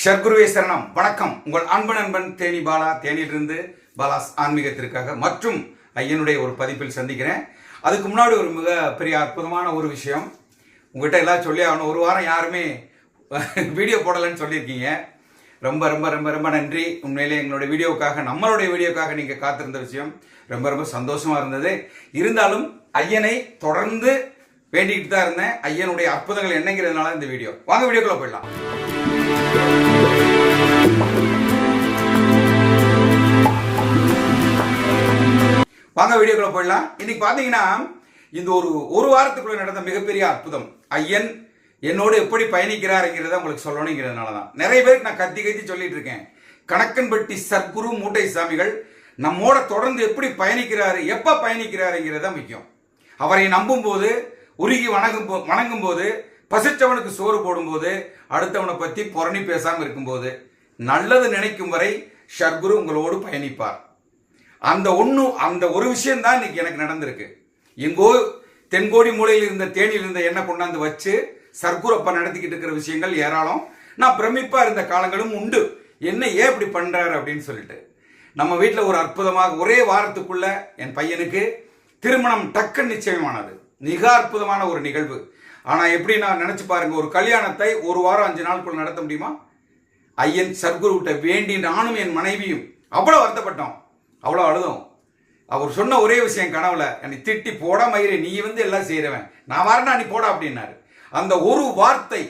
சர்க்குருவே சரணம். வணக்கம். உங்கள் அன்பன் தேனி பாலா, தேனியிலிருந்து பாலாஸ் ஆன்மீகத்திற்காக மற்றும் ஐயனுடைய ஒரு பதிப்பில் சந்திக்கிறேன். அதுக்கு முன்னாடி ஒரு மிக பெரிய அற்புதமான ஒரு விஷயம் உங்கள்கிட்ட எல்லாம் சொல்லி ஆகணும். ஒரு வாரம் யாருமே வீடியோ போடலைன்னு சொல்லியிருக்கீங்க. ரொம்ப ரொம்ப ரொம்ப ரொம்ப நன்றி. உண்மையிலே எங்களுடைய வீடியோவுக்காக, நம்மளுடைய வீடியோக்காக நீங்கள் காத்திருந்த விஷயம் ரொம்ப ரொம்ப சந்தோஷமா இருந்தது. இருந்தாலும் ஐயனை தொடர்ந்து வேண்டிக்கிட்டு தான் இருந்தேன். ஐயனுடைய அற்புதங்கள் என்னங்கிறதுனால இந்த வீடியோ. வாங்க வீடியோக்குள்ள போயிடலாம். வாங்க வீடியோக்குள்ள போயிடலாம். இன்னைக்கு பாத்தீங்கன்னா இந்த ஒரு வாரத்துக்குள்ள நடந்த மிகப்பெரிய அற்புதம். ஐயன் என்னோடு எப்படி பயணிக்கிறாருங்கிறத உங்களுக்கு சொல்லணுங்கிறதுனாலதான் நிறைய பேருக்கு நான் கத்தி சொல்லிட்டு இருக்கேன். கணக்கன்பட்டி சர்க்குரு மூட்டை சாமிகள் நம்மோட தொடர்ந்து எப்படி பயணிக்கிறாரு, எப்ப பயணிக்கிறாருங்கிறத முக்கியம். அவரை நம்பும் போது, உருகி வணங்கும் போது, பசிச்சவனுக்கு சோறு போடும்போது, அடுத்தவனை பத்தி புரணி பேசாம இருக்கும்போது, நல்லது நினைக்கும் வரை சர்க்குரு உங்களோடு பயணிப்பார். அந்த ஒரு விஷயம் தான் இன்னைக்கு எனக்கு நடந்திருக்கு. எங்கோ தென்கோடி மூலையில் இருந்த தேனியில் இருந்த எண்ணெய் கொண்டாந்து வச்சு சர்க்குரு அப்ப நடத்திக்கிட்டு இருக்கிற விஷயங்கள் ஏராளம். நான் பிரமிப்பா இருந்த காலங்களும் உண்டு. என்ன ஏன் இப்படி பண்றாரு அப்படின்னு சொல்லிட்டு நம்ம வீட்டில் ஒரு அற்புதமாக ஒரே வாரத்துக்குள்ள என் பையனுக்கு திருமணம் டக்குன்னு நிச்சயமானது. மிக அற்புதமான ஒரு நிகழ்வு. ஆனா எப்படி நான் நினைச்சு பாருங்க, ஒரு கல்யாணத்தை ஒரு வாரம் 5 நாளுக்குள்ள நடத்த முடியுமா? ஐயன் சர்க்குரு விட்ட வேண்டி நானும் என் மனைவியும் அவ்வளவு வருத்தப்பட்டோம், அவ்வளவு அழுதோம். அவர் சொன்ன ஒரே விஷயம் கனவுல என்னை திட்டி, போடா மயிரை, நீ எல்லாம் செய்யறவன், நான் வரனா நீ போடா அப்படின்னாரு. அந்த ஒரு வார்த்தை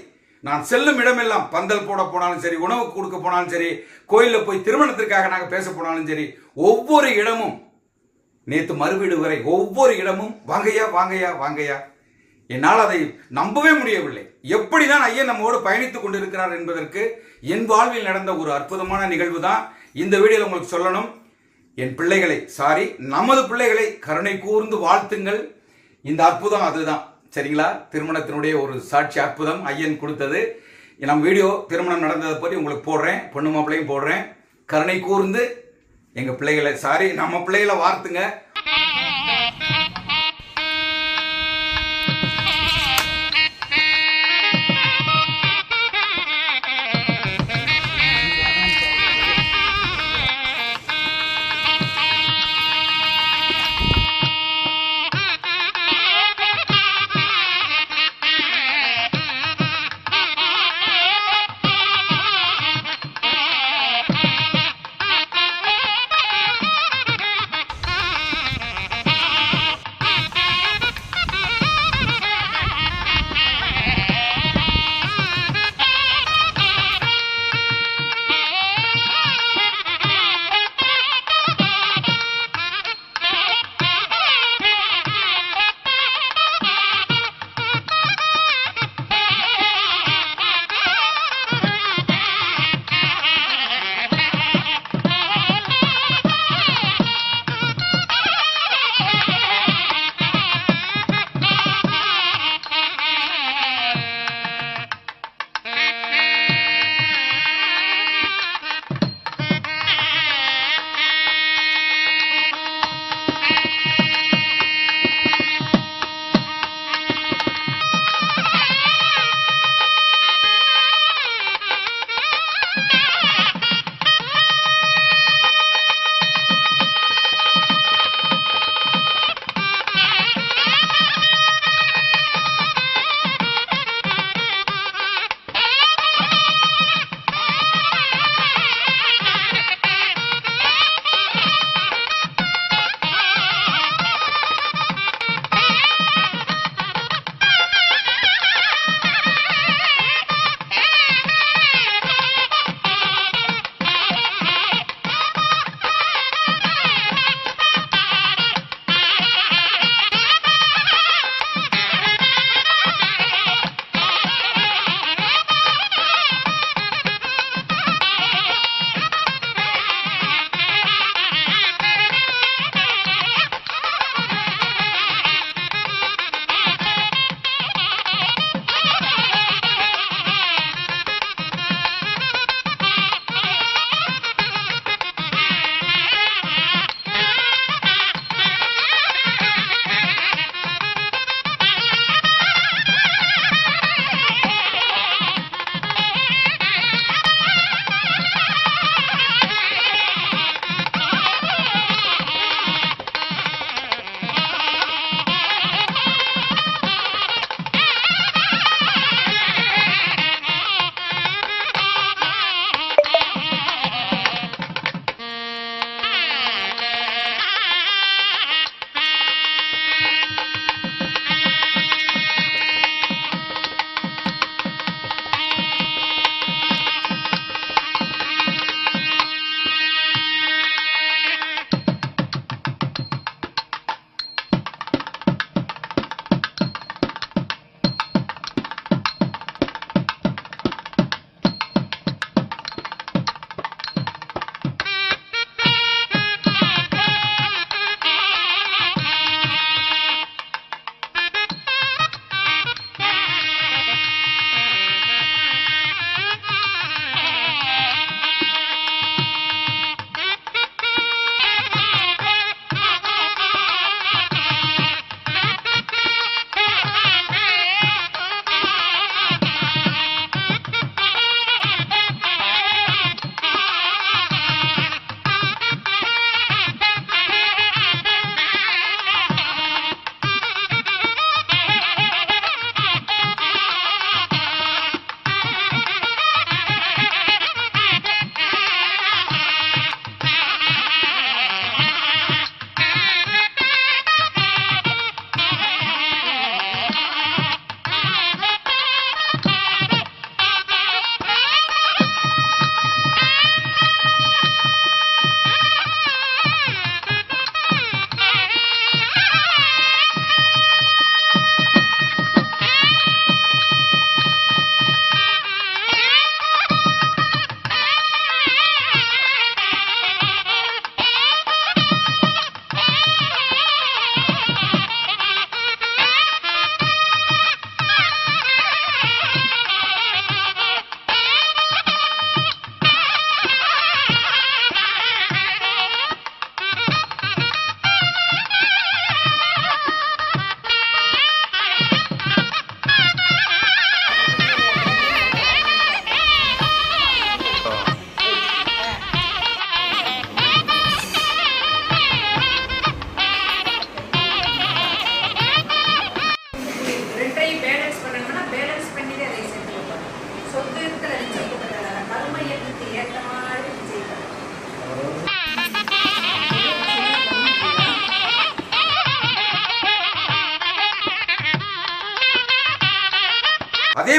நான் செல்லும் இடமெல்லாம், பந்தல் போட போனாலும் சரி, உணவு கொடுக்க போனாலும் சரி, கோயிலில் போய் திருமணத்திற்காக நாங்கள் பேச போனாலும் சரி, ஒவ்வொரு இடமும், நேற்று மறுவீடு வரை ஒவ்வொரு இடமும் வாங்கையா வாங்கையா வாங்கையா. என்னால் அதை நம்பவே முடியவில்லை. எப்படிதான் ஐயன் நம்மோடு பயணித்துக் கொண்டிருக்கிறார் என்பதற்கு என் வாழ்வில் நடந்த ஒரு அற்புதமான நிகழ்வு தான் இந்த வீடியோவில் உங்களுக்கு சொல்லணும். என் பிள்ளைகளை, நமது பிள்ளைகளை கருணை கூர்ந்து வாழ்த்துங்கள். இந்த அற்புதம் அதுதான், சரிங்களா? திருமணத்தினுடைய ஒரு சாட்சி அற்புதம் ஐயன் கொடுத்தது. நம்ம வீடியோ திருமணம் நடந்ததை பற்றி உங்களுக்கு போடுறேன், பொண்ணு மாப்பிள்ளையும் போடுறேன். கருணை கூர்ந்து எங்க பிள்ளைகளை, நம்ம பிள்ளைகளை வார்த்துங்க.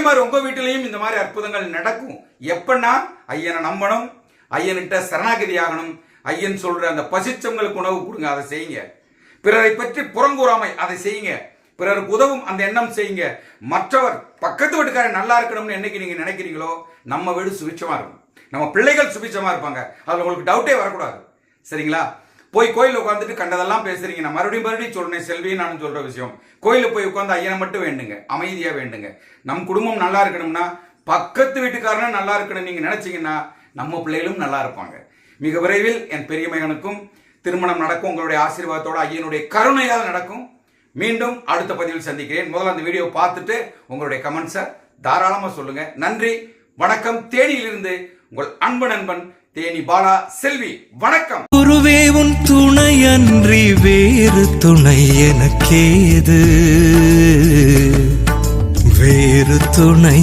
மாதிரி உங்க வீட்டிலையும் இந்த மாதிரி அற்புதங்கள் நடக்கும். எப்பன்னா ஐயனை நம்பணும், ஐயன்கிட்ட சரணாகதி ஆகணும். ஐயன் சொல்ற அந்த பசிச்சவங்களுக்கு உணவு கொடுங்க, அதை செய்யுங்க. பிறரை பற்றி புறங்கூறாமை, அதை செய்யுங்க. பிறருக்கு உதவும் அந்த எண்ணம் செய்யுங்க. மற்றவர் பக்கத்து வீட்டுக்காரன் நல்லா இருக்கணும்னு என்னைக்கு நீங்க நினைக்கிறீங்களோ நம்ம வீடு சுபிச்சமா இருக்கும், நம்ம பிள்ளைகள் சுபிச்சமா இருப்பாங்க. அதுல உங்களுக்கு டவுட்டே வரக்கூடாது. சரிங்களா? போய் கோயில் உட்காந்துட்டு கண்டதெல்லாம் பேசுறீங்க. நான் மறுபடியும் சொல்றேன் செல்வி, நான் சொல்ற விஷயம், கோயிலுக்கு போய் உட்காந்து ஐயனை மட்டும் வேண்டுங்க, அமைதியா வேண்டுங்க. நம் குடும்பம் நல்லா இருக்கணும்னா பக்கத்து வீட்டுக்காரனும் நல்லா இருக்கணும் நீங்க நினைச்சீங்கன்னா நம்ம பிள்ளைகளும் நல்லா இருப்பாங்க. மிக விரைவில் என் பெரிய மகனுக்கும் திருமணம் நடக்கும். உங்களுடைய ஆசீர்வாதத்தோட ஐயனுடைய கருணையால் நடக்கும். மீண்டும் அடுத்த பதிவில் சந்திக்கிறேன். முதல்ல அந்த வீடியோ பார்த்துட்டு உங்களுடைய கமெண்ட்ஸை தாராளமா சொல்லுங்க. நன்றி, வணக்கம். தேனியிலிருந்து உங்கள் அன்பு நண்பன் தேனி பாலா செல்வி. வணக்கம். குருவே உன் துணையன்றி வேறு துணை எனக்கேது, வேறு துணை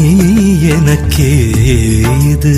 எனக்கேது.